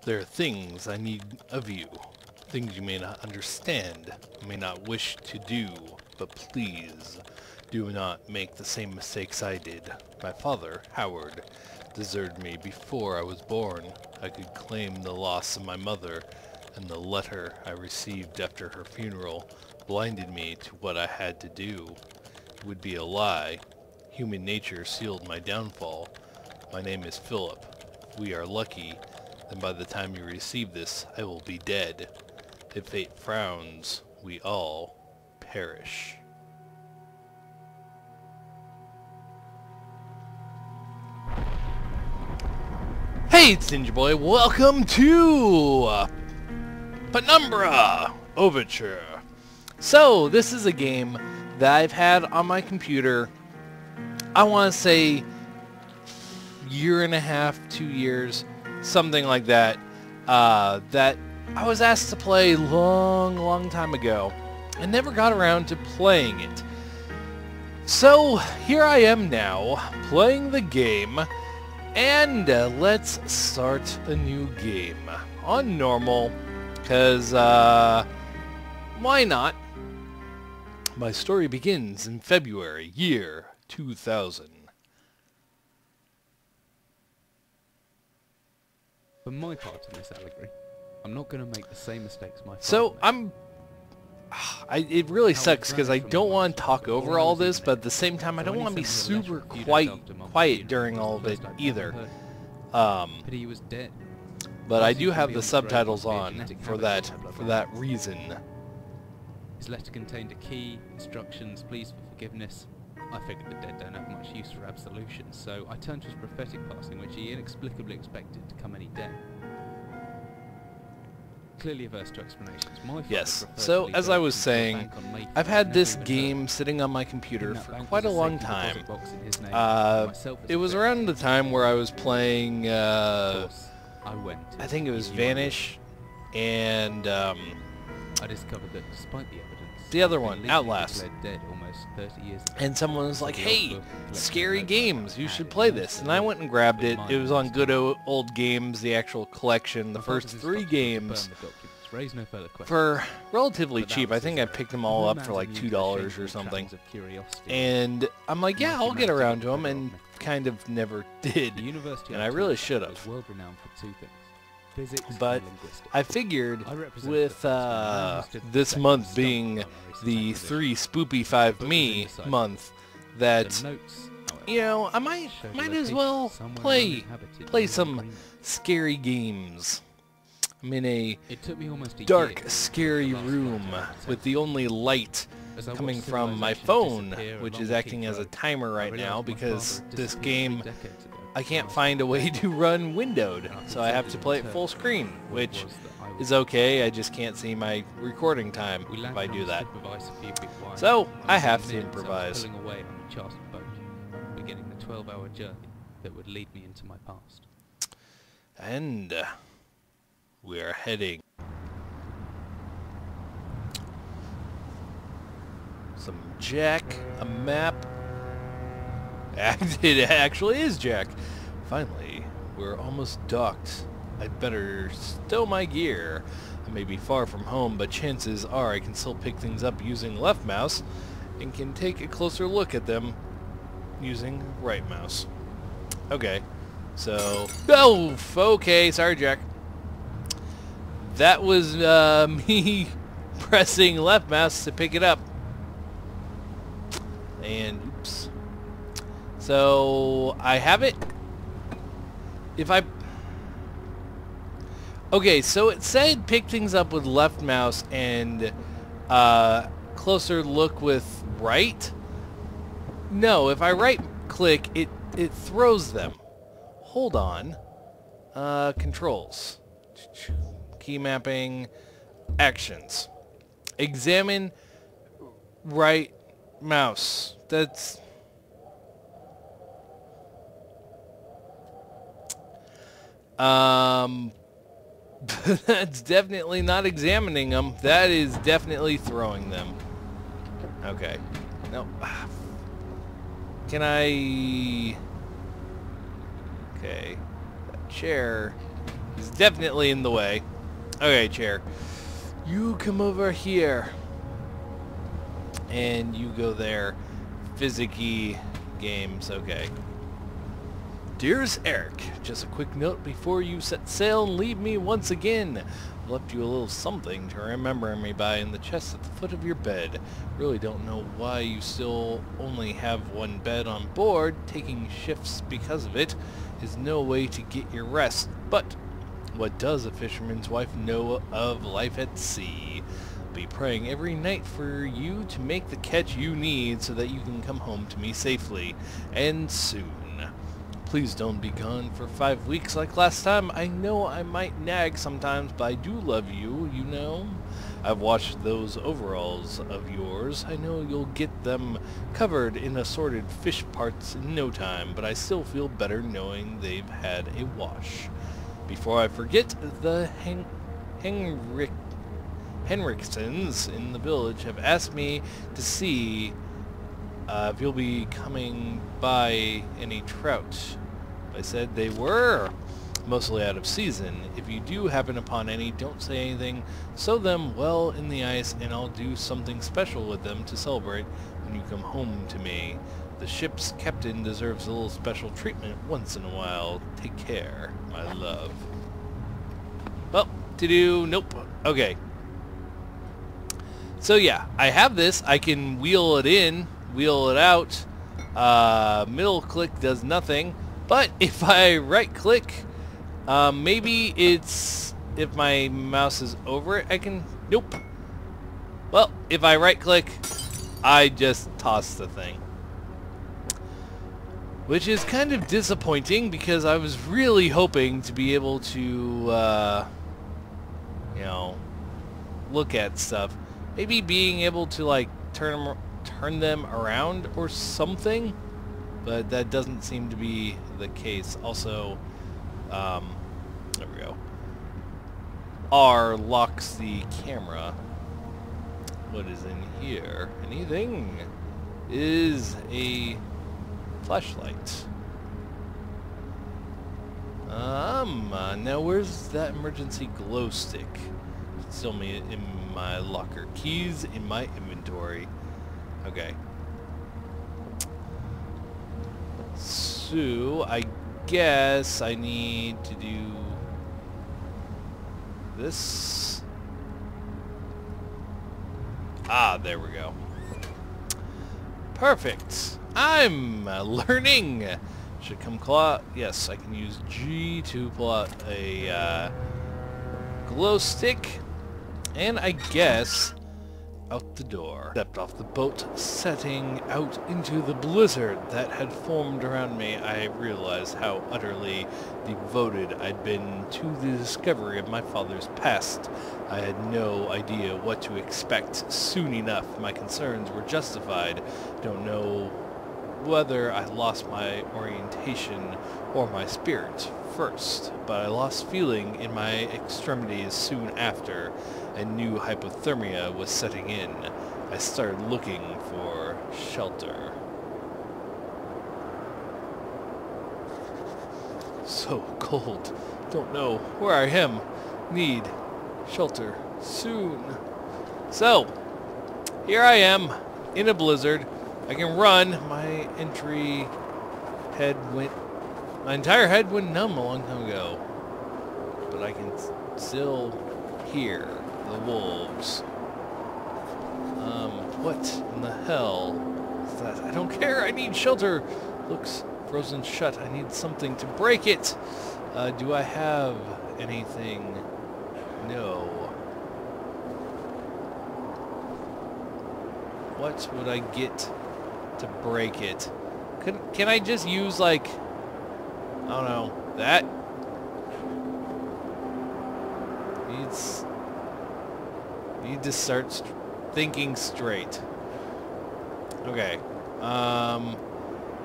There are things I need of you. Things you may not understand, may not wish to do, but please, do not make the same mistakes I did. My father, Howard, deserted me before I was born. I could claim the loss of my mother, and the letter I received after her funeral blinded me to what I had to do. It would be a lie. Human nature sealed my downfall. My name is Philip. We are lucky, then by the time you receive this, I will be dead. If fate frowns, we all perish. Hey, it's Ninja Boy. Welcome to Penumbra Overture. So, this is a game that I've had on my computer, I want to say, year and a half, 2 years, something like that, that I was asked to play long time ago, and never got around to playing it. So, here I am now, playing the game, and let's start a new game. On normal, because, why not? My story begins in February, year 2000. For my part in this allegory, I'm not going to make the same mistakes my father So, made. it really sucks because I don't want to talk over all this, but at the same time I don't want to be super quiet during all of it either. Pity he was dead. But I do have the subtitles on for that reason. His letter contained a key, instructions, pleas for forgiveness. I figured the dead don't have much use for absolution, so I turned to his prophetic passing, which he inexplicably expected to come any day. Clearly averse to explanations. Yes, so as I was saying, I've had this game sitting on my computer for quite a long time. It was around the time where I was playing, I think it was Vanish, and I discovered that despite the evidence, the other one, Outlast. Dead almost 30 years ago. And someone was like, hey, scary games, you should play this. And I went and grabbed it. It was on Good Old Games, the actual collection, the first 3 games, for relatively cheap. I think I picked them all up for like $2 or something. And I'm like, yeah, I'll get around to them, and kind of never did. And I really should have. But I figured with this month being the 3 Spoopy 5 Me month, that, you know, I might as well play some scary games. I'm in a dark, scary room with the only light coming from my phone, which is acting as a timer right now because this game, I can't find a way to run windowed, so I have to play it full screen, which is okay. I just can't see my recording time if I do that. So I have to improvise. Beginning the 12-hour journey that would lead me into my past. And we are heading some Jack, a map. It actually is Jack. Finally, we're almost docked. I'd better stow my gear. I may be far from home, but chances are I can still pick things up using left mouse and can take a closer look at them using right mouse. Okay, so... Oh, okay, sorry Jack. That was me pressing left mouse to pick it up. And oops. So I have it. If I... Okay, so it said pick things up with left mouse and closer look with right. No, if I right click, it throws them. Hold on. Controls. Key mapping. Actions. Examine right mouse. That's... That's definitely not examining them. That is definitely throwing them. Okay. No. Can I... Okay. That chair is definitely in the way. Okay, chair. You come over here. And you go there. Physicky games, okay. Dearest Eric, just a quick note before you set sail and leave me once again. I've left you a little something to remember me by in the chest at the foot of your bed. Really don't know why you still only have one bed on board. Taking shifts because of it is no way to get your rest. But what does a fisherman's wife know of life at sea? I'll be praying every night for you to make the catch you need so that you can come home to me safely, and soon. Please don't be gone for 5 weeks like last time. I know I might nag sometimes, but I do love you, you know. I've watched those overalls of yours. I know you'll get them covered in assorted fish parts in no time, but I still feel better knowing they've had a wash. Before I forget, the Henriksons in the village have asked me to see if you'll be coming by any trout. I said they were mostly out of season. If you do happen upon any, don't say anything. Sow them well in the ice, and I'll do something special with them to celebrate when you come home to me. The ship's captain deserves a little special treatment once in a while. Take care, my love. Well, nope. Okay. So yeah, I have this. I can wheel it in, wheel it out. Middle click does nothing. But if I right click, maybe it's, if my mouse is over it, I can, nope. Well, if I right click, I just toss the thing. Which is kind of disappointing because I was really hoping to be able to, you know, look at stuff. Maybe being able to like turn them around or something, but that doesn't seem to be the case. Also, there we go. R locks the camera. What is in here? Anything? Is a flashlight. Now where's that emergency glow stick? Still in my locker. Keys in my inventory. Okay. So, I guess I need to do this. Ah, there we go. Perfect. I'm learning. Should come claw. Yes, I can use G to pull out a glow stick. And I guess out the door. Stepped off the boat, setting out into the blizzard that had formed around me. I realized how utterly devoted I'd been to the discovery of my father's past. I had no idea what to expect. Soon enough, my concerns were justified. Don't know whether I lost my orientation or my spirit first, but I lost feeling in my extremities soon after. A new hypothermia was setting in. I started looking for shelter. So cold. Don't know where I am. Need shelter soon. So, here I am in a blizzard. I can run. My entire head went numb a long time ago. But I can still hear the wolves. What in the hell is that? I don't care. I need shelter. Looks frozen shut. I need something to break it. Do I have anything? No. What would I get to break it? Can I just use, like, I don't know, that? Need to start thinking straight. Okay.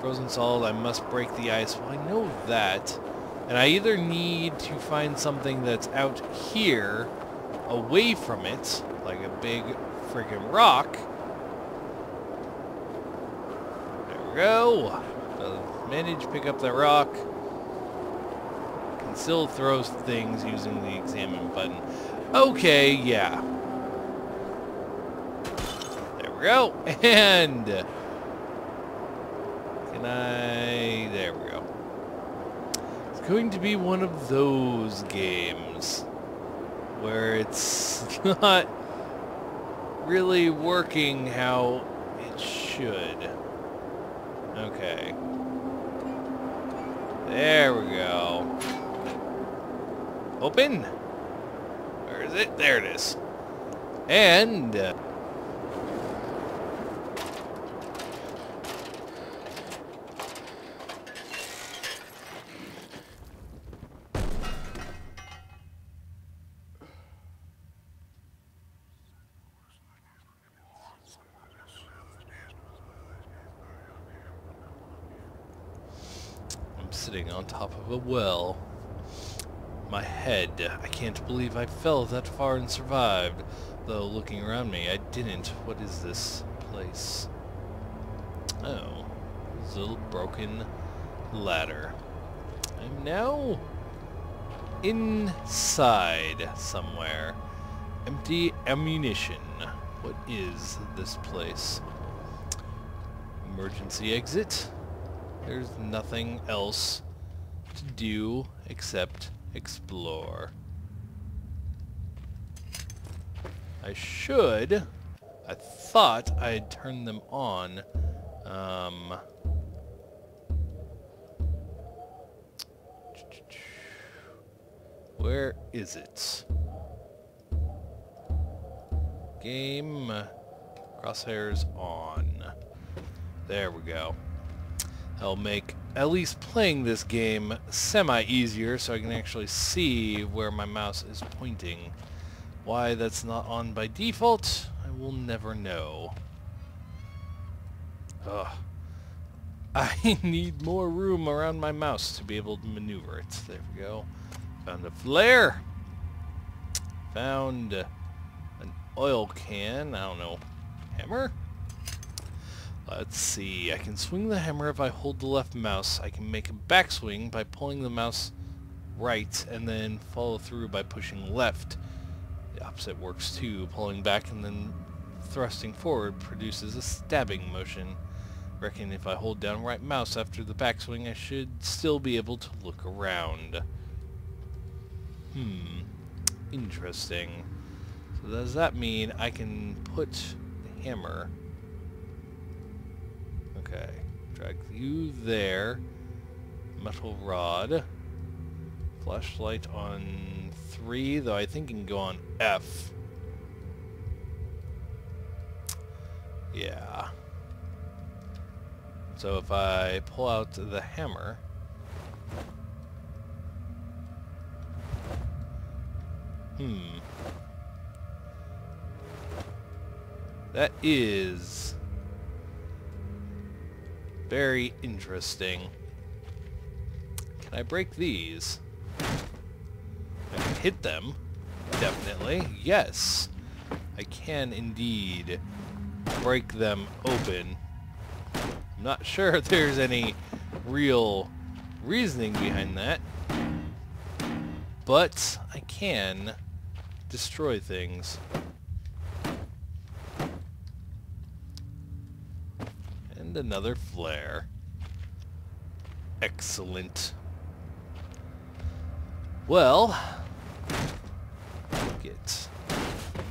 Frozen solid, I must break the ice. Well, I know that. And I either need to find something that's out here, away from it, like a big freaking rock. There we go. Manage to pick up that rock. Can can still throw things using the examine button. Okay, yeah. There we go. And can I... There we go. It's going to be one of those games where it's not really working how it should. Okay. There we go. Open. Where is it? There it is. And... sitting on top of a well. My head. I can't believe I fell that far and survived. Though looking around me, I didn't. What is this place? Oh. This little broken ladder. I'm now inside somewhere. Empty ammunition. What is this place? Emergency exit? There's nothing else to do except explore. I thought I had turned them on. Where is it? Game crosshairs on. There we go. I'll make at least playing this game semi-easier so I can actually see where my mouse is pointing. Why that's not on by default, I will never know. Ugh. I need more room around my mouse to be able to maneuver it. There we go. Found a flare. Found an oil can. I don't know. Hammer? Let's see, I can swing the hammer if I hold the left mouse. I can make a backswing by pulling the mouse right and then follow through by pushing left. The opposite works too. Pulling back and then thrusting forward produces a stabbing motion. Reckon if I hold down right mouse after the backswing, I should still be able to look around. Interesting. So does that mean I can put the hammer... Okay, drag you there. Metal rod. Flashlight on 3, though I think it can go on F. Yeah. So if I pull out the hammer... That is... very interesting. Can I break these? I can hit them. Definitely. Yes. I can indeed break them open. I'm not sure if there's any real reasoning behind that. But I can destroy things. And another flare. Excellent. Well, get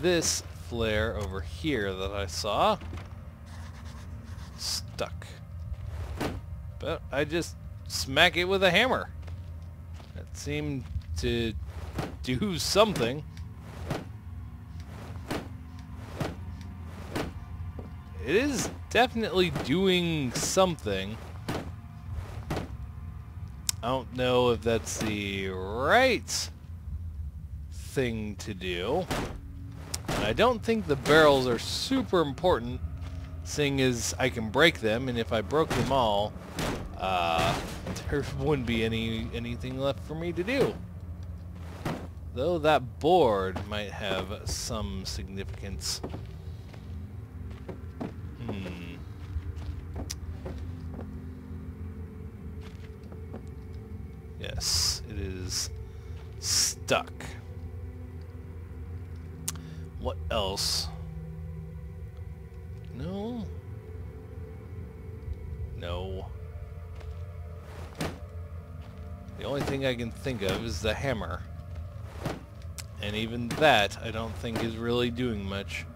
this flare over here that I saw. Stuck. But I just smack it with a hammer. That seemed to do something. It is definitely doing something. I don't know if that's the right thing to do. And I don't think the barrels are super important, seeing as I can break them, and if I broke them all, there wouldn't be anything left for me to do. Though that board might have some significance. Yes, it is What else? No. No. The only thing I can think of is the hammer. And even that, I don't think is really doing much.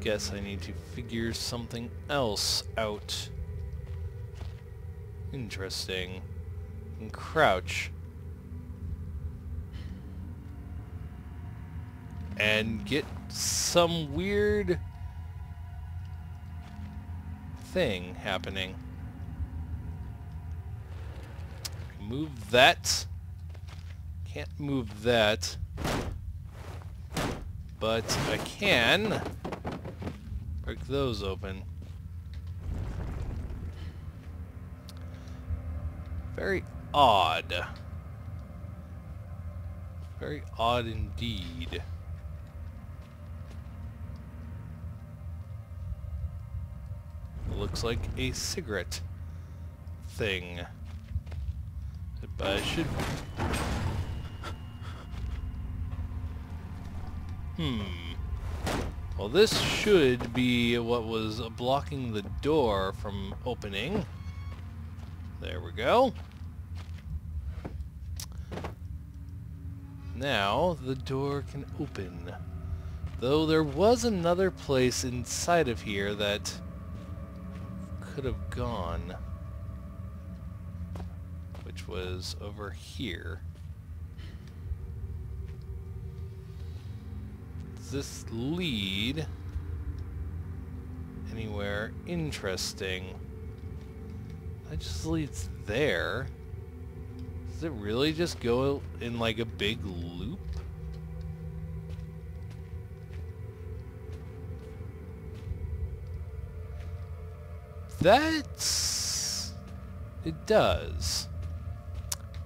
Guess I need to figure something else out. Interesting. And crouch. And get some weird thing happening. Move that. Can't move that. But I can break those open. Very odd. Very odd indeed. Looks like a cigarette thing. But I should... Well, this should be what was blocking the door from opening. There we go. Now the door can open. Though there was another place inside of here that could have gone, which was over here. Does this lead anywhere interesting? That just leads there. Does it really just go in like a big loop? That's... It does.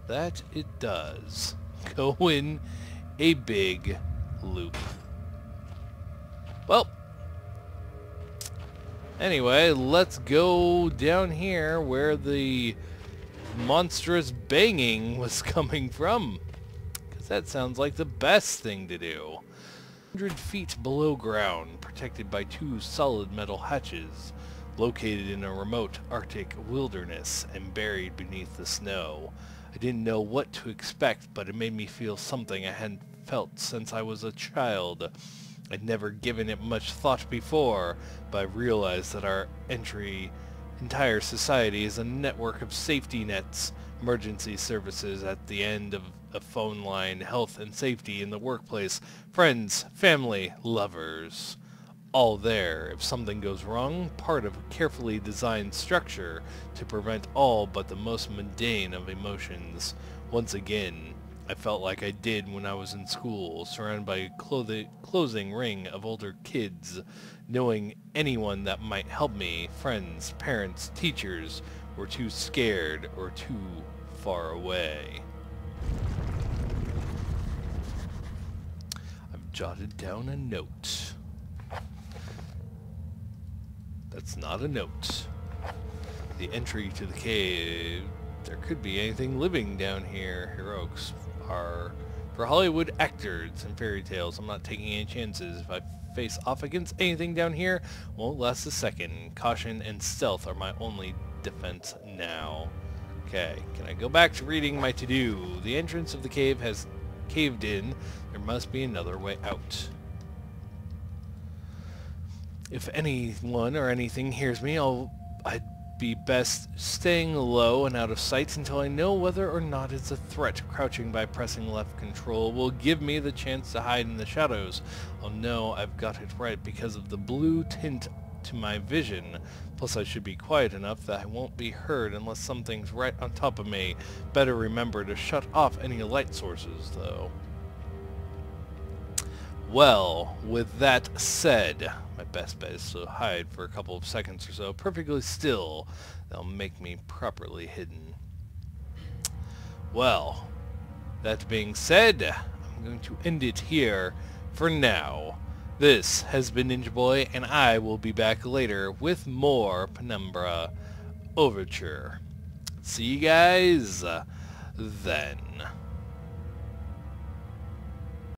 That it does. Go in a big loop. Well, anyway, let's go down here where the monstrous banging was coming from, because that sounds like the best thing to do. 100 feet below ground, protected by 2 solid metal hatches, located in a remote Arctic wilderness and buried beneath the snow. I didn't know what to expect, but it made me feel something I hadn't felt since I was a child. I'd never given it much thought before, but I realized that our entire society is a network of safety nets, emergency services at the end of a phone line, health and safety in the workplace, friends, family, lovers. All there, if something goes wrong, part of a carefully designed structure to prevent all but the most mundane of emotions. Once again, I felt like I did when I was in school, surrounded by a closing ring of older kids, knowing anyone that might help me, friends, parents, teachers, were too scared or too far away. I've jotted down a note. That's not a note. The entry to the cave. There could be anything living down here. Heroics are for Hollywood actors and fairy tales. I'm not taking any chances. If I face off against anything down here, won't last a second. Caution and stealth are my only defense now. Okay, can I go back to reading my to-do? The entrance of the cave has caved in. There must be another way out. If anyone or anything hears me, I'd be best staying low and out of sight until I know whether or not it's a threat. Crouching by pressing left control will give me the chance to hide in the shadows. I'll know I've got it right because of the blue tint to my vision. Plus I should be quiet enough that I won't be heard unless something's right on top of me. Better remember to shut off any light sources, though. Well, with that said, my best bet is to hide for a couple of seconds or so, perfectly still. That'll make me properly hidden. Well, that being said, I'm going to end it here for now. This has been Ninja Boy, and I will be back later with more Penumbra Overture. See you guys then.